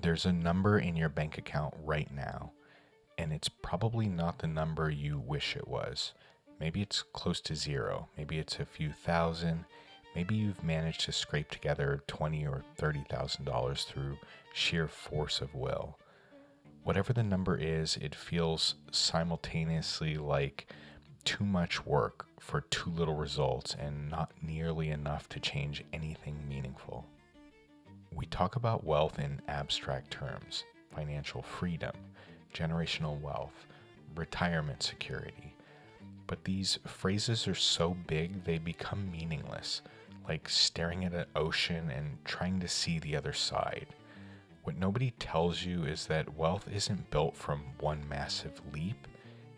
There's a number in your bank account right now, and it's probably not the number you wish it was. Maybe it's close to zero. Maybe it's a few thousand. Maybe you've managed to scrape together $20 or $30,000 through sheer force of will. Whatever the number is, it feels simultaneously like too much work for too little results and not nearly enough to change anything meaningful. We talk about wealth in abstract terms: financial freedom, generational wealth, retirement security. But these phrases are so big they become meaningless, like staring at an ocean and trying to see the other side. What nobody tells you is that wealth isn't built from one massive leap.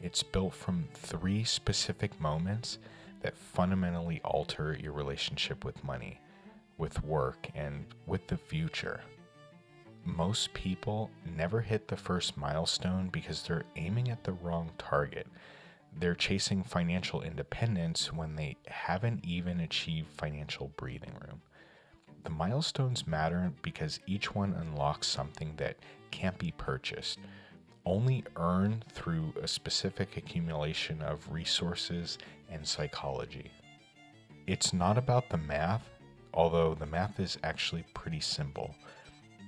It's built from three specific moments that fundamentally alter your relationship with money, with work, and with the future. Most people never hit the first milestone because they're aiming at the wrong target. They're chasing financial independence when they haven't even achieved financial breathing room. The milestones matter because each one unlocks something that can't be purchased, only earned through a specific accumulation of resources and psychology. It's not about the math, although the math is actually pretty simple.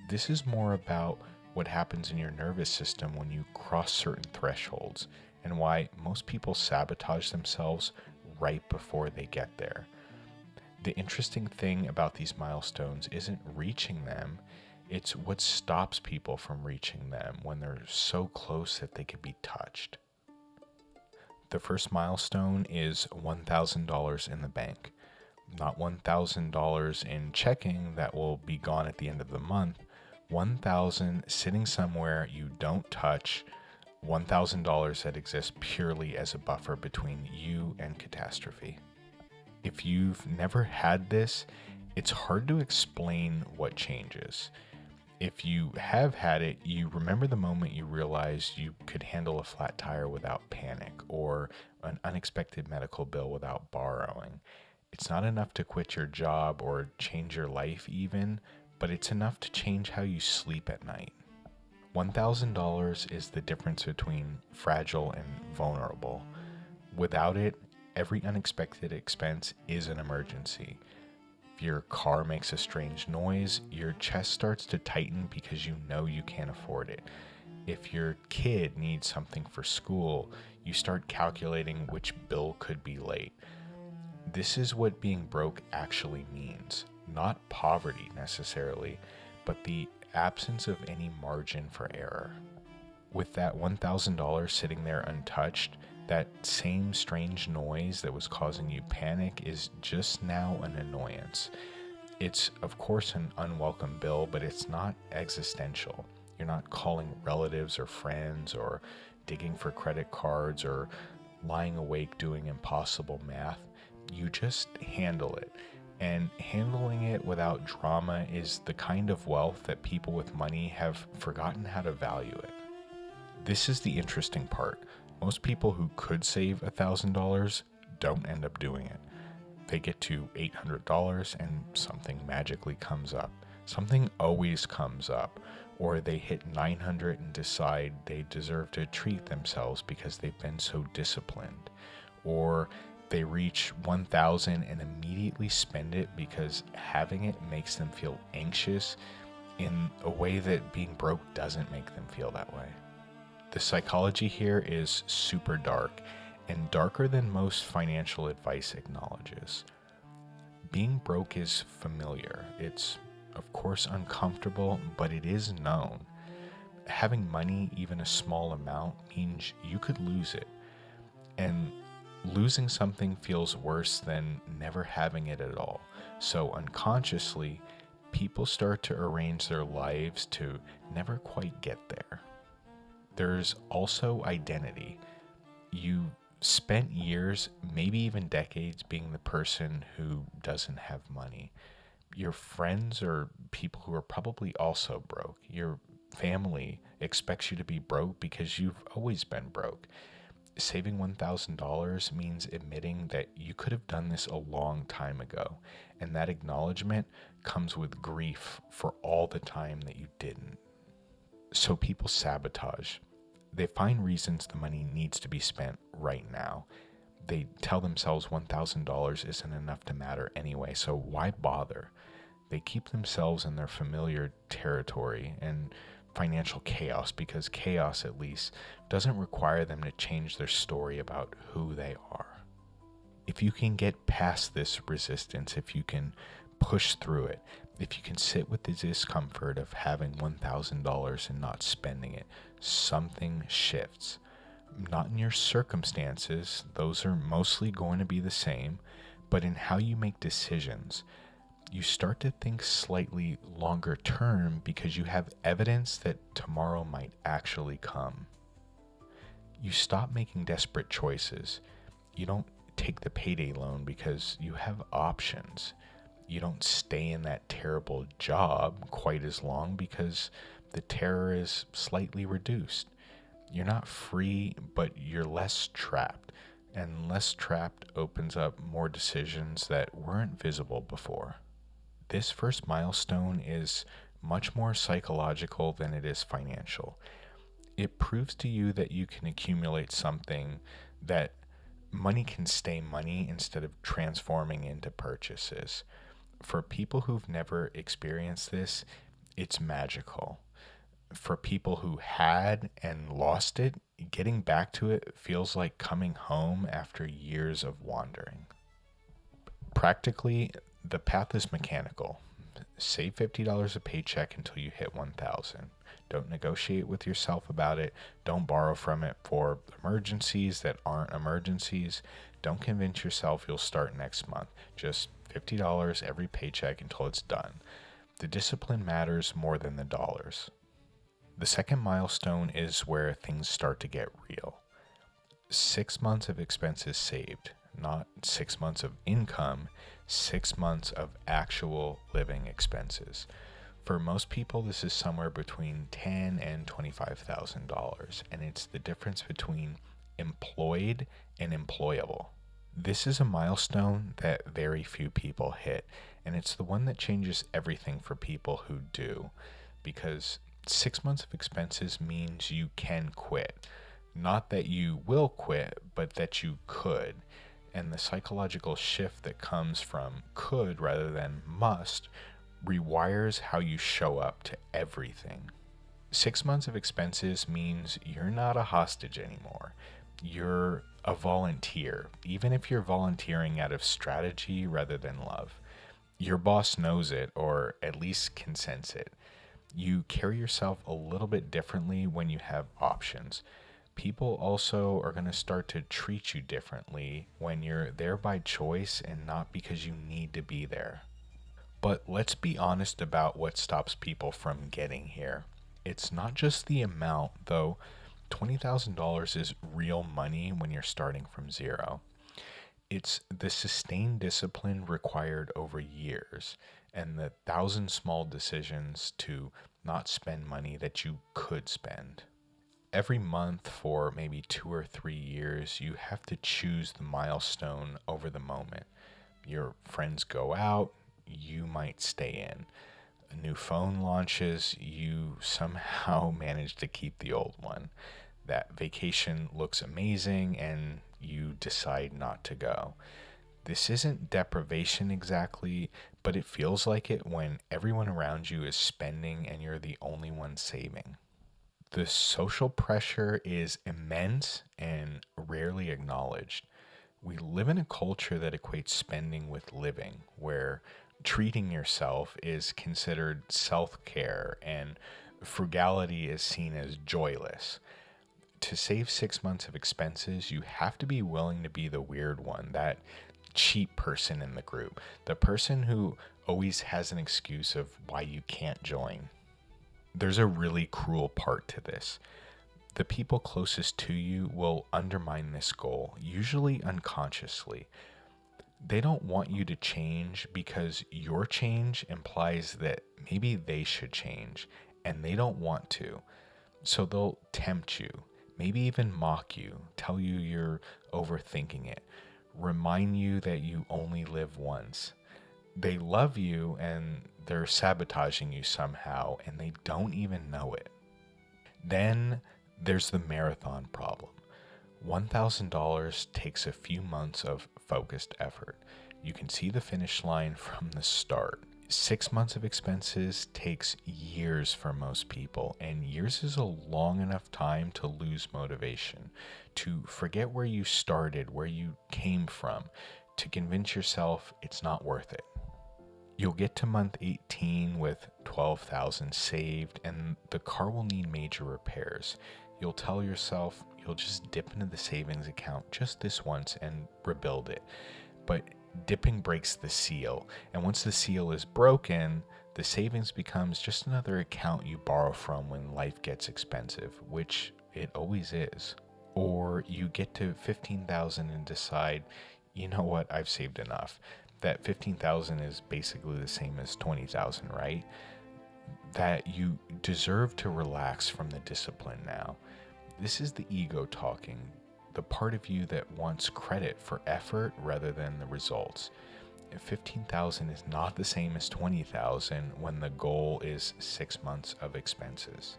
This is more about what happens in your nervous system when you cross certain thresholds, and why most people sabotage themselves right before they get there. The interesting thing about these milestones isn't reaching them, it's what stops people from reaching them when they're so close that they can be touched. The first milestone is $1,000 in the bank. Not $1,000 in checking that will be gone at the end of the month. 1,000 sitting somewhere you don't touch, $1,000 that exists purely as a buffer between you and catastrophe. If you've never had this, it's hard to explain what changes. If you have had it, you remember the moment you realized you could handle a flat tire without panic, or an unexpected medical bill without borrowing. It's not enough to quit your job or change your life even, but it's enough to change how you sleep at night. $1,000 is the difference between fragile and vulnerable. Without it, every unexpected expense is an emergency. If your car makes a strange noise, your chest starts to tighten because you know you can't afford it. If your kid needs something for school, you start calculating which bill could be late. This is what being broke actually means. Not poverty necessarily, but the absence of any margin for error. With that $1,000 sitting there untouched, that same strange noise that was causing you panic is just now an annoyance. It's, of course, an unwelcome bill, but it's not existential. You're not calling relatives or friends or digging for credit cards or lying awake doing impossible math. You just handle it. And handling it without drama is the kind of wealth that people with money have forgotten how to value it. This is the interesting part. Most people who could save $1,000 don't end up doing it. They get to $800 and something magically comes up. Something always comes up. Or they hit 900 and decide they deserve to treat themselves because they've been so disciplined. Or they reach 1,000 and immediately spend it because having it makes them feel anxious in a way that being broke doesn't make them feel that way. The psychology here is super dark, and darker than most financial advice acknowledges. Being broke is familiar. It's, of course, uncomfortable, but it is known. Having money, even a small amount, means you could lose it. And losing something feels worse than never having it at all. So unconsciously, people start to arrange their lives to never quite get there. There's also identity. You spent years, maybe even decades, being the person who doesn't have money. Your friends are people who are probably also broke. Your family expects you to be broke because you've always been broke. Saving $1,000 means admitting that you could have done this a long time ago, and that acknowledgement comes with grief for all the time that you didn't. So people sabotage. They find reasons the money needs to be spent right now. They tell themselves $1,000 isn't enough to matter anyway, so why bother? They keep themselves in their familiar territory and financial chaos because chaos, at least, doesn't require them to change their story about who they are. If you can get past this resistance, if you can push through it, if you can sit with the discomfort of having $1,000 and not spending it, something shifts. Not in your circumstances, those are mostly going to be the same, but in how you make decisions. You start to think slightly longer term because you have evidence that tomorrow might actually come. You stop making desperate choices. You don't take the payday loan because you have options. You don't stay in that terrible job quite as long because the terror is slightly reduced. You're not free, but you're less trapped. And less trapped opens up more decisions that weren't visible before. This first milestone is much more psychological than it is financial. It proves to you that you can accumulate something, that money can stay money instead of transforming into purchases. For people who've never experienced this, it's magical. For people who had and lost it, getting back to it feels like coming home after years of wandering. Practically, the path is mechanical. Save $50 a paycheck until you hit 1,000. Don't negotiate with yourself about it. Don't borrow from it for emergencies that aren't emergencies. Don't convince yourself you'll start next month. Just $50 every paycheck until it's done. The discipline matters more than the dollars. The second milestone is where things start to get real. 6 months of expenses saved, not 6 months of income, 6 months of actual living expenses. For most people, this is somewhere between $10,000 and $25,000, and it's the difference between employed and employable. This is a milestone that very few people hit, and it's the one that changes everything for people who do, because 6 months of expenses means you can quit. Not that you will quit, but that you could. And the psychological shift that comes from could rather than must rewires how you show up to everything. 6 months of expenses means you're not a hostage anymore. You're a volunteer, even if you're volunteering out of strategy rather than love. Your boss knows it, or at least can sense it. You carry yourself a little bit differently when you have options. People also are going to start to treat you differently when you're there by choice and not because you need to be there. But let's be honest about what stops people from getting here. It's not just the amount, though. $20,000 is real money when you're starting from zero. It's the sustained discipline required over years and the thousand small decisions to not spend money that you could spend. Every month for maybe 2 or 3 years, you have to choose the milestone over the moment. Your friends go out, you might stay in. A new phone launches, you somehow manage to keep the old one. That vacation looks amazing and you decide not to go. This isn't deprivation exactly, but it feels like it when everyone around you is spending and you're the only one saving. The social pressure is immense and rarely acknowledged. We live in a culture that equates spending with living, where treating yourself is considered self care and frugality is seen as joyless. To save 6 months of expenses, you have to be willing to be the weird one, that cheap person in the group, the person who always has an excuse of why you can't join. There's a really cruel part to this. The people closest to you will undermine this goal, usually unconsciously. They don't want you to change because your change implies that maybe they should change, and they don't want to. So they'll tempt you, maybe even mock you, tell you you're overthinking it, remind you that you only live once. They love you and they're sabotaging you somehow, and they don't even know it. Then there's the marathon problem. $1,000 takes a few months of focused effort. You can see the finish line from the start. 6 months of expenses takes years for most people, and years is a long enough time to lose motivation, to forget where you started, where you came from, to convince yourself it's not worth it. You'll get to month 18 with 12,000 saved, and the car will need major repairs. You'll tell yourself you'll just dip into the savings account just this once and rebuild it. But dipping breaks the seal, and once the seal is broken, the savings becomes just another account you borrow from when life gets expensive, which it always is. Or you get to 15,000 and decide, you know what, I've saved enough. That 15,000 is basically the same as 20,000, right? That you deserve to relax from the discipline now. This is the ego talking, the part of you that wants credit for effort rather than the results. 15,000 is not the same as 20,000 when the goal is 6 months of expenses.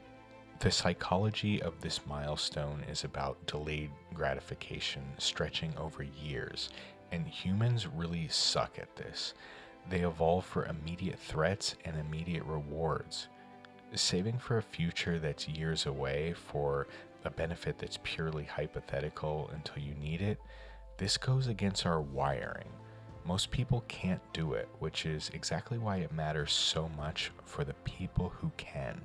The psychology of this milestone is about delayed gratification stretching over years, and humans really suck at this. They evolve for immediate threats and immediate rewards. Saving for a future that's years away for a benefit that's purely hypothetical until you need it, this goes against our wiring. Most people can't do it, which is exactly why it matters so much for the people who can.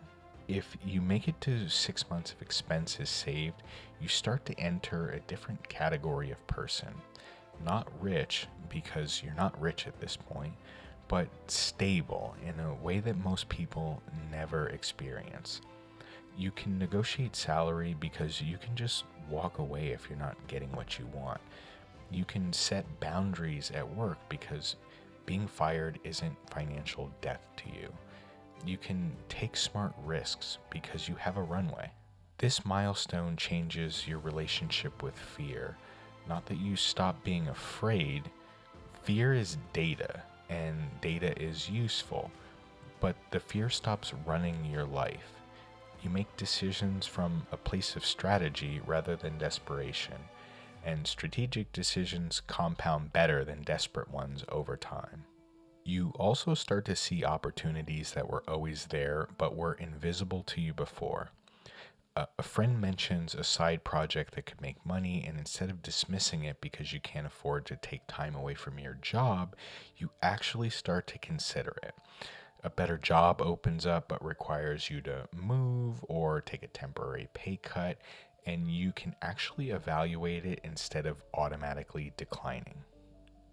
If you make it to 6 months of expenses saved, you start to enter a different category of person. Not rich, because you're not rich at this point, but stable in a way that most people never experience. You can negotiate salary because you can just walk away if you're not getting what you want. You can set boundaries at work because being fired isn't financial death to you. You can take smart risks because you have a runway. This milestone changes your relationship with fear. Not that you stop being afraid. Fear is data, and data is useful, but the fear stops running your life. You make decisions from a place of strategy rather than desperation, and strategic decisions compound better than desperate ones over time. You also start to see opportunities that were always there but were invisible to you before. A friend mentions a side project that could make money, and instead of dismissing it because you can't afford to take time away from your job, you actually start to consider it. A better job opens up but requires you to move or take a temporary pay cut, and you can actually evaluate it instead of automatically declining.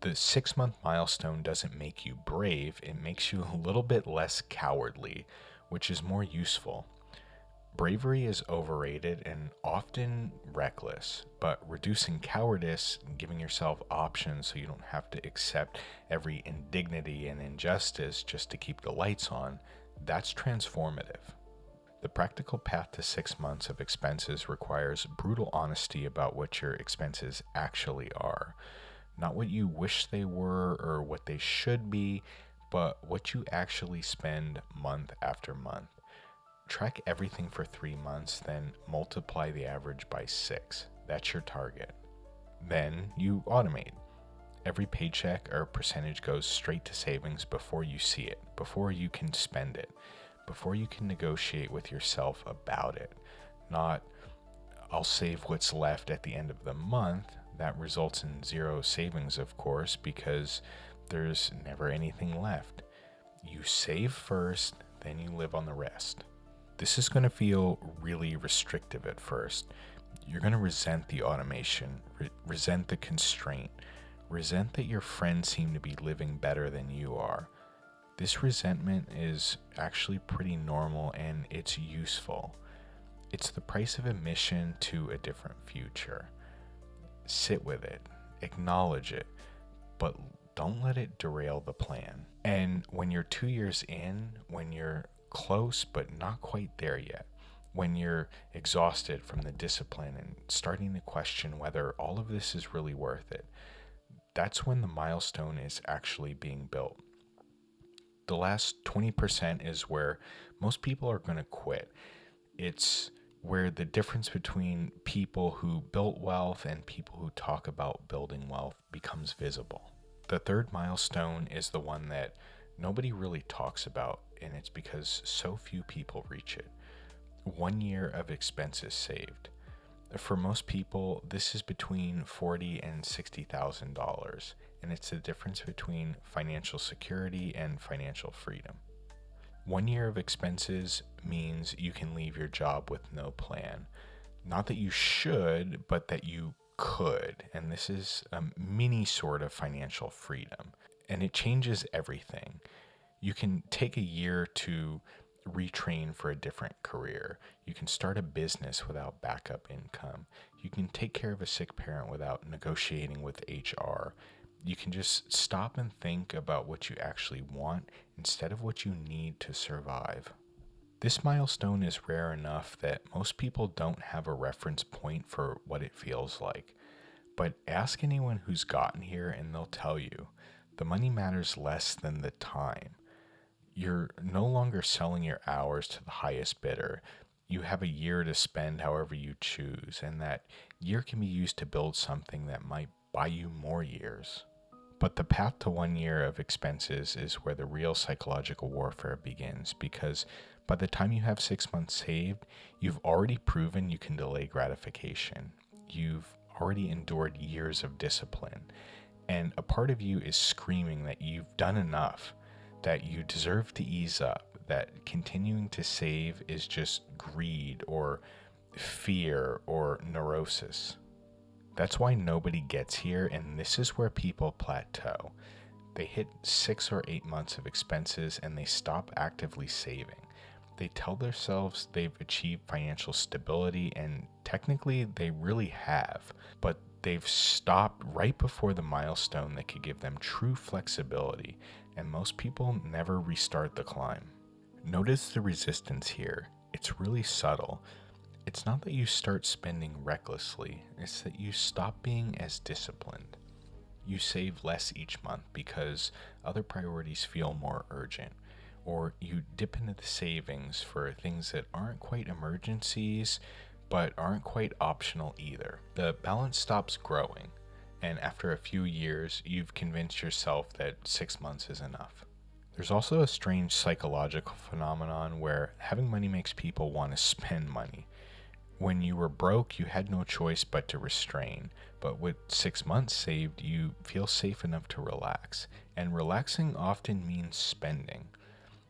The 6 month milestone doesn't make you brave, it makes you a little bit less cowardly, which is more useful. Bravery is overrated and often reckless, but reducing cowardice, giving yourself options so you don't have to accept every indignity and injustice just to keep the lights on, that's transformative. The practical path to 6 months of expenses requires brutal honesty about what your expenses actually are. Not what you wish they were or what they should be, but what you actually spend month after month. Track everything for 3 months, then multiply the average by 6. That's your target. Then you automate. Every paycheck or percentage goes straight to savings before you see it, before you can spend it, before you can negotiate with yourself about it. Not, I'll save what's left at the end of the month. That results in zero savings, of course, because there's never anything left. You save first, then you live on the rest. This is going to feel really restrictive at first. You're going to resent the automation, resent the constraint, resent that your friends seem to be living better than you are. This resentment is actually pretty normal and it's useful. It's the price of admission to a different future. Sit with it, acknowledge it, but don't let it derail the plan. And when you're 2 years in, when you're close but not quite there yet, when you're exhausted from the discipline and starting to question whether all of this is really worth it, that's when the milestone is actually being built. The last 20% is where most people are going to quit. It's where the difference between people who built wealth and people who talk about building wealth becomes visible. The third milestone is the one that nobody really talks about, and it's because so few people reach it. 1 year of expenses saved. For most people, this is between $40,000 and $60,000, and it's the difference between financial security and financial freedom. 1 year of expenses means you can leave your job with no plan. Not that you should, but that you could. And this is a mini sort of financial freedom. And it changes everything. You can take a year to retrain for a different career. You can start a business without backup income. You can take care of a sick parent without negotiating with HR. You can just stop and think about what you actually want instead of what you need to survive. This milestone is rare enough that most people don't have a reference point for what it feels like. But ask anyone who's gotten here and they'll tell you the money matters less than the time. You're no longer selling your hours to the highest bidder. You have a year to spend however you choose, and that year can be used to build something that might buy you more years. But the path to 1 year of expenses is where the real psychological warfare begins, because by the time you have 6 months saved, you've already proven you can delay gratification. You've already endured years of discipline, and a part of you is screaming that you've done enough, that you deserve to ease up, that continuing to save is just greed or fear or neurosis. That's why nobody gets here, and this is where people plateau. They hit 6 or 8 months of expenses and they stop actively saving. They tell themselves they've achieved financial stability, and technically they really have, but they've stopped right before the milestone that could give them true flexibility, and most people never restart the climb. Notice the resistance here. It's really subtle. It's not that you start spending recklessly, it's that you stop being as disciplined. You save less each month because other priorities feel more urgent, or you dip into the savings for things that aren't quite emergencies, but aren't quite optional either. The balance stops growing, and after a few years, you've convinced yourself that 6 months is enough. There's also a strange psychological phenomenon where having money makes people want to spend money. When you were broke, you had no choice but to restrain. But with 6 months saved, you feel safe enough to relax. And relaxing often means spending.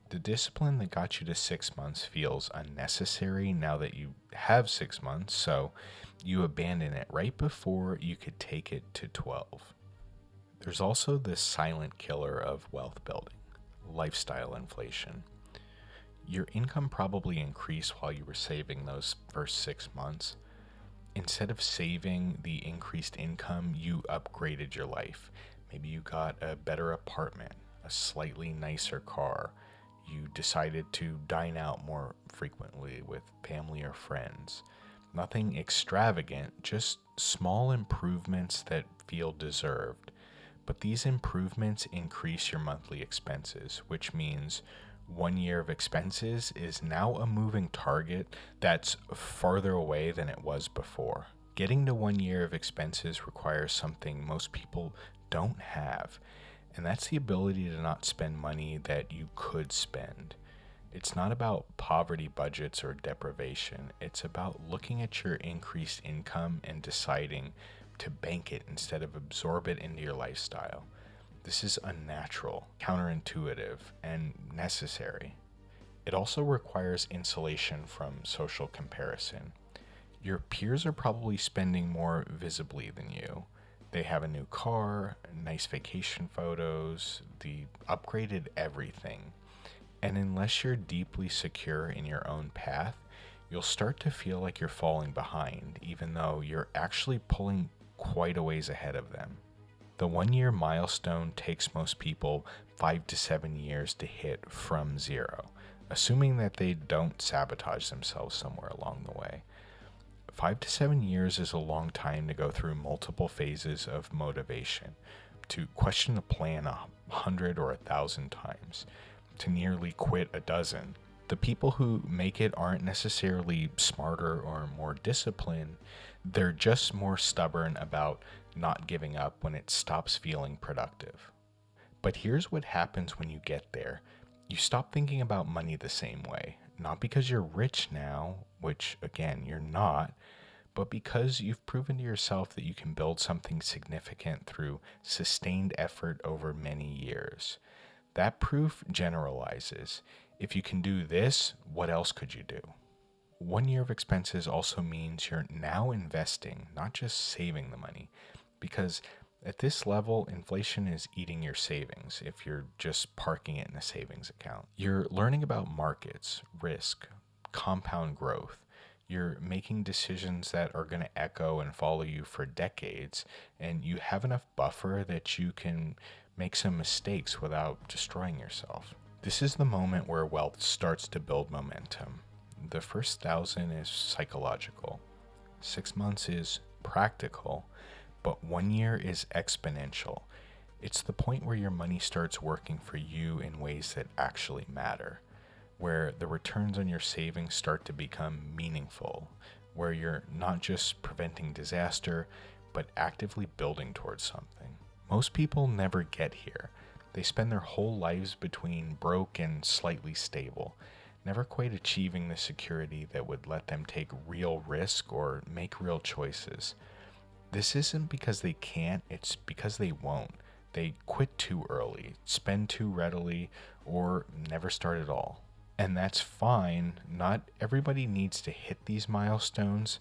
The discipline that got you to 6 months feels unnecessary now that you have 6 months, so you abandon it right before you could take it to 12. There's also this silent killer of wealth building, lifestyle inflation. Your income probably increased while you were saving those first 6 months. Instead of saving the increased income, you upgraded your life. Maybe you got a better apartment, a slightly nicer car. You decided to dine out more frequently with family or friends. Nothing extravagant, just small improvements that feel deserved. But these improvements increase your monthly expenses, which means 1 year of expenses is now a moving target that's farther away than it was before. Getting to 1 year of expenses requires something most people don't have, and that's the ability to not spend money that you could spend. It's not about poverty budgets or deprivation. It's about looking at your increased income and deciding to bank it instead of absorb it into your lifestyle. This is unnatural, counterintuitive, and necessary. It also requires insulation from social comparison. Your peers are probably spending more visibly than you. They have a new car, nice vacation photos, the upgraded everything. And unless you're deeply secure in your own path, you'll start to feel like you're falling behind, even though you're actually pulling quite a ways ahead of them. The 1 year milestone takes most people 5 to 7 years to hit from zero, assuming that they don't sabotage themselves somewhere along the way. 5 to 7 years is a long time to go through multiple phases of motivation, to question a plan 100 or 1,000 times, to nearly quit a dozen. The people who make it aren't necessarily smarter or more disciplined, they're just more stubborn about not giving up when it stops feeling productive. But here's what happens when you get there. You stop thinking about money the same way, not because you're rich now, which again, you're not, but because you've proven to yourself that you can build something significant through sustained effort over many years. That proof generalizes. If you can do this, what else could you do? 1 year of expenses also means you're now investing, not just saving the money, because at this level, inflation is eating your savings if you're just parking it in a savings account. You're learning about markets, risk, compound growth. You're making decisions that are going to echo and follow you for decades, and you have enough buffer that you can make some mistakes without destroying yourself. This is the moment where wealth starts to build momentum. The first 1,000 is psychological, 6 months is practical, but 1 year is exponential. It's the point where your money starts working for you in ways that actually matter, where the returns on your savings start to become meaningful, where you're not just preventing disaster, but actively building towards something. Most people never get here. They spend their whole lives between broke and slightly stable, never quite achieving the security that would let them take real risk or make real choices. This isn't because they can't, it's because they won't. They quit too early, spend too readily, or never start at all. And that's fine. Not everybody needs to hit these milestones.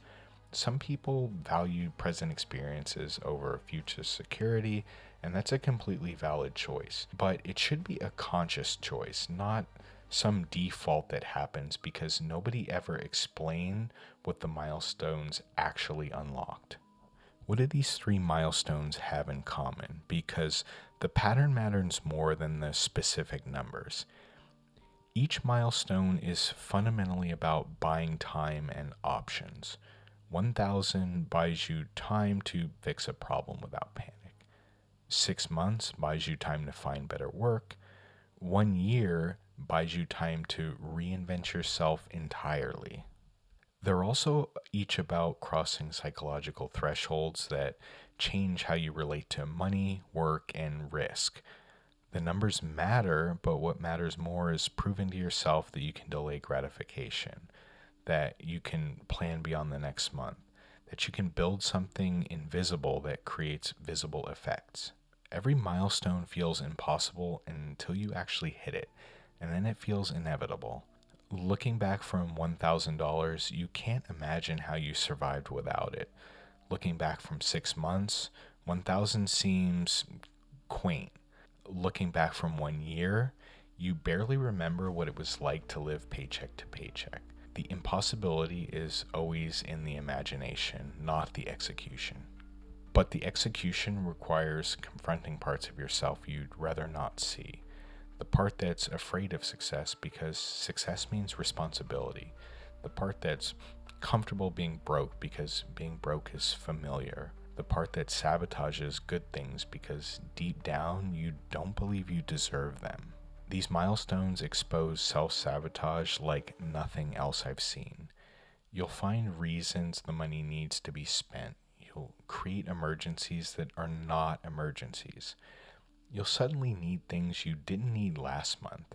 Some people value present experiences over future security, and that's a completely valid choice. But it should be a conscious choice, not some default that happens because nobody ever explained what the milestones actually unlocked. What do these 3 milestones have in common? Because the pattern matters more than the specific numbers. Each milestone is fundamentally about buying time and options. 1,000 buys you time to fix a problem without panic. 6 months buys you time to find better work. 1 year buys you time to reinvent yourself entirely. They're also each about crossing psychological thresholds that change how you relate to money, work, and risk. The numbers matter, but what matters more is proving to yourself that you can delay gratification, that you can plan beyond the next month, that you can build something invisible that creates visible effects. Every milestone feels impossible until you actually hit it, and then it feels inevitable. Looking back from $1,000, you can't imagine how you survived without it. Looking back from 6 months, 1,000 seems quaint. Looking back from 1 year, you barely remember what it was like to live paycheck to paycheck. The impossibility is always in the imagination, not the execution. But the execution requires confronting parts of yourself you'd rather not see. The part that's afraid of success because success means responsibility. The part that's comfortable being broke because being broke is familiar. The part that sabotages good things because deep down you don't believe you deserve them. These milestones expose self-sabotage like nothing else I've seen. You'll find reasons the money needs to be spent. You'll create emergencies that are not emergencies. You'll suddenly need things you didn't need last month.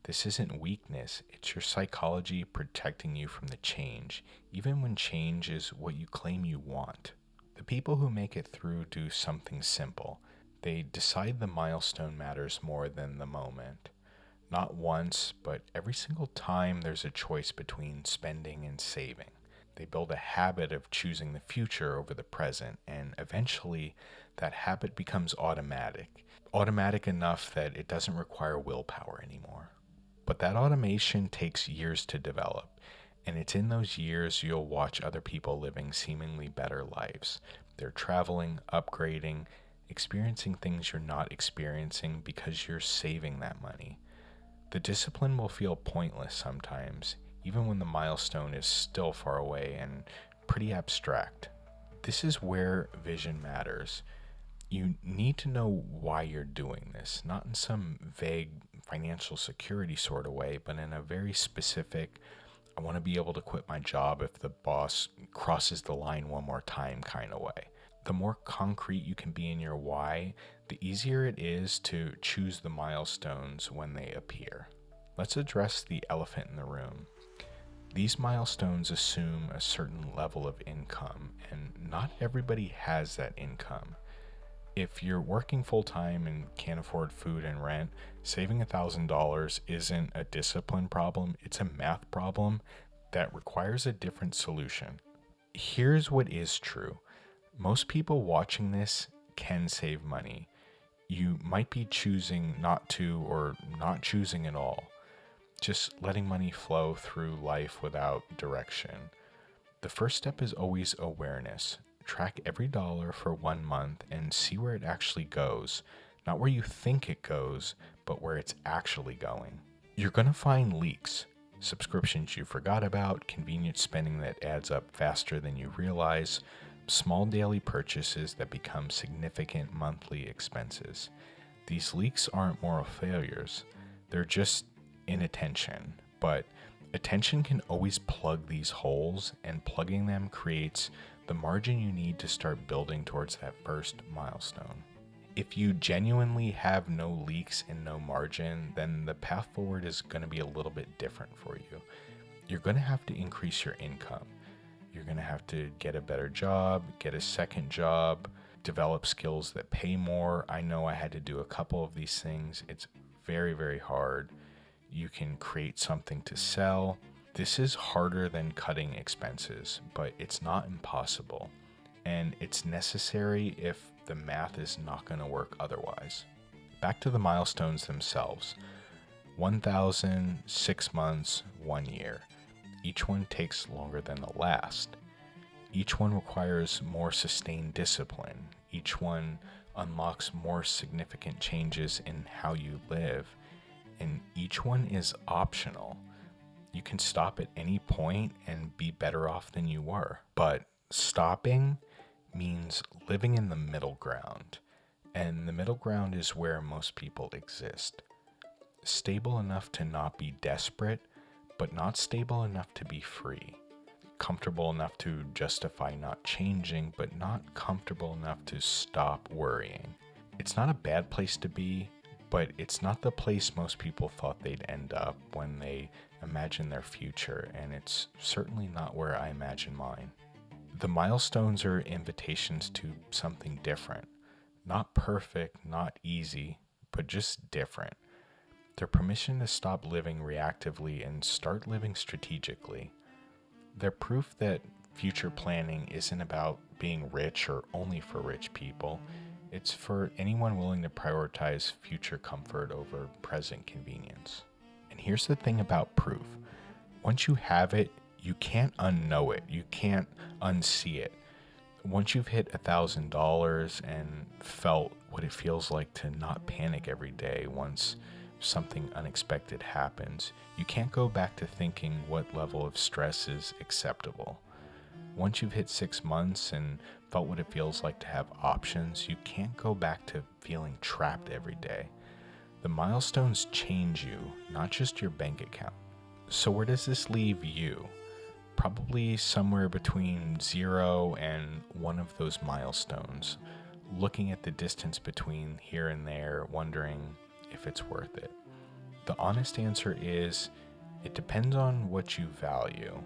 This isn't weakness, it's your psychology protecting you from the change, even when change is what you claim you want. The people who make it through do something simple. They decide the milestone matters more than the moment. Not once, but every single time there's a choice between spending and saving. They build a habit of choosing the future over the present, and eventually that habit becomes automatic. Automatic enough that it doesn't require willpower anymore. But that automation takes years to develop, and it's in those years you'll watch other people living seemingly better lives. They're traveling, upgrading, experiencing things you're not experiencing because you're saving that money. The discipline will feel pointless sometimes, even when the milestone is still far away and pretty abstract. This is where vision matters. You need to know why you're doing this, not in some vague financial security sort of way, but in a very specific, I want to be able to quit my job if the boss crosses the line one more time kind of way. The more concrete you can be in your why, the easier it is to choose the milestones when they appear. Let's address the elephant in the room. These milestones assume a certain level of income, and not everybody has that income. If you're working full-time and can't afford food and rent, saving $1,000 isn't a discipline problem, it's a math problem that requires a different solution. Here's what is true. Most people watching this can save money. You might be choosing not to or not choosing at all, just letting money flow through life without direction. The first step is always awareness. Track every dollar for 1 month and see where it actually goes. Not where you think it goes, but where it's actually going. You're going to find leaks, subscriptions you forgot about, convenient spending that adds up faster than you realize, small daily purchases that become significant monthly expenses. These leaks aren't moral failures. They're just inattention, but attention can always plug these holes, and plugging them creates the margin you need to start building towards that first milestone. If you genuinely have no leaks and no margin, then the path forward is going to be a little bit different for you. You're going to have to increase your income. You're going to have to get a better job, get a second job, develop skills that pay more. I know I had to do a couple of these things. It's very, very hard. You can create something to sell. This is harder than cutting expenses, but it's not impossible. And it's necessary if the math is not going to work otherwise. Back to the milestones themselves. 1,000, 6 months, 1 year. Each one takes longer than the last. Each one requires more sustained discipline. Each one unlocks more significant changes in how you live. And each one is optional. You can stop at any point and be better off than you were. But stopping means living in the middle ground. And the middle ground is where most people exist. Stable enough to not be desperate, but not stable enough to be free. Comfortable enough to justify not changing, but not comfortable enough to stop worrying. It's not a bad place to be, but it's not the place most people thought they'd end up when they imagine their future, and it's certainly not where I imagine mine. The milestones are invitations to something different. Not perfect, not easy, but just different. They're permission to stop living reactively and start living strategically. They're proof that future planning isn't about being rich or only for rich people. It's for anyone willing to prioritize future comfort over present convenience. And here's the thing about proof. Once you have it, you can't unknow it. You can't unsee it. Once you've hit $1,000 and felt what it feels like to not panic every day once something unexpected happens, you can't go back to thinking what level of stress is acceptable. Once you've hit 6 months and felt what it feels like to have options, you can't go back to feeling trapped every day. The milestones change you, not just your bank account. So where does this leave you? Probably somewhere between 0 and one of those milestones, looking at the distance between here and there, wondering if it's worth it. The honest answer is, it depends on what you value.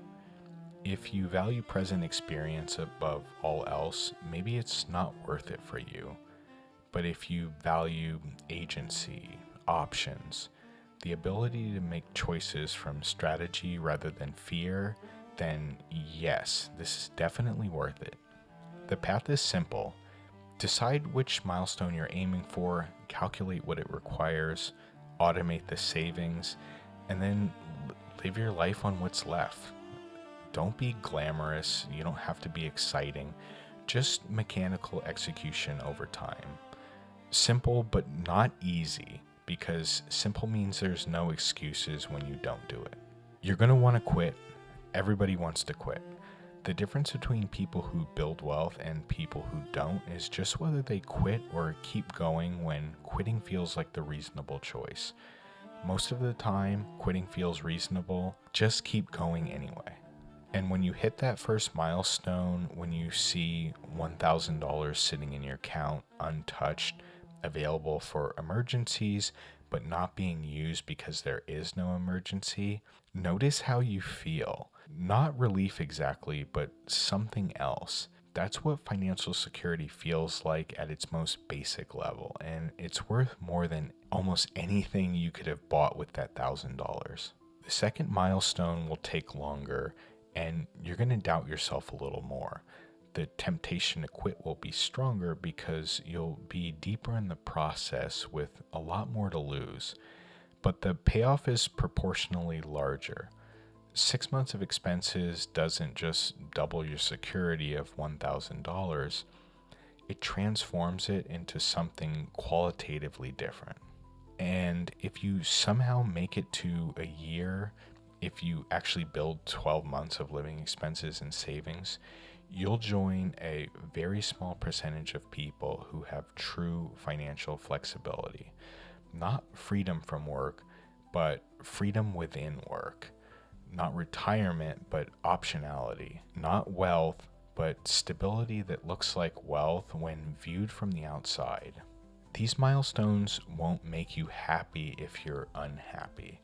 If you value present experience above all else, maybe it's not worth it for you. But if you value agency, options, the ability to make choices from strategy rather than fear, then yes, this is definitely worth it. The path is simple. Decide which milestone you're aiming for, calculate what it requires, automate the savings, and then live your life on what's left. Don't be glamorous, you don't have to be exciting, just mechanical execution over time. Simple but not easy, because simple means there's no excuses when you don't do it. You're going to want to quit. Everybody wants to quit. The difference between people who build wealth and people who don't is just whether they quit or keep going when quitting feels like the reasonable choice. Most of the time, quitting feels reasonable. Just keep going anyway. And when you hit that first milestone, when you see $1,000 sitting in your account untouched, available for emergencies, but not being used because there is no emergency, notice how you feel. Not relief exactly, but something else. That's what financial security feels like at its most basic level, and it's worth more than almost anything you could have bought with that $1,000. The second milestone will take longer, and you're going to doubt yourself a little more. The temptation to quit will be stronger because you'll be deeper in the process with a lot more to lose. But the payoff is proportionally larger. 6 months of expenses doesn't just double your security of $1,000, it transforms it into something qualitatively different. And if you somehow make it to a year, if you actually build 12 months of living expenses and savings, you'll join a very small percentage of people who have true financial flexibility. Not freedom from work, but freedom within work. Not retirement, but optionality. Not wealth, but stability that looks like wealth when viewed from the outside. These milestones won't make you happy if you're unhappy.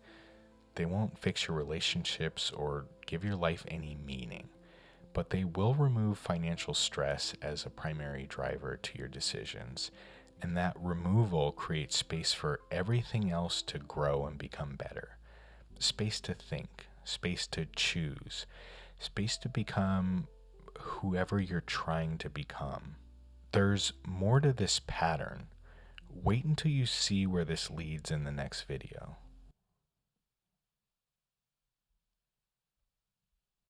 They won't fix your relationships or give your life any meaning, but they will remove financial stress as a primary driver to your decisions, and that removal creates space for everything else to grow and become better. Space to think, space to choose, space to become whoever you're trying to become. There's more to this pattern. Wait until you see where this leads in the next video.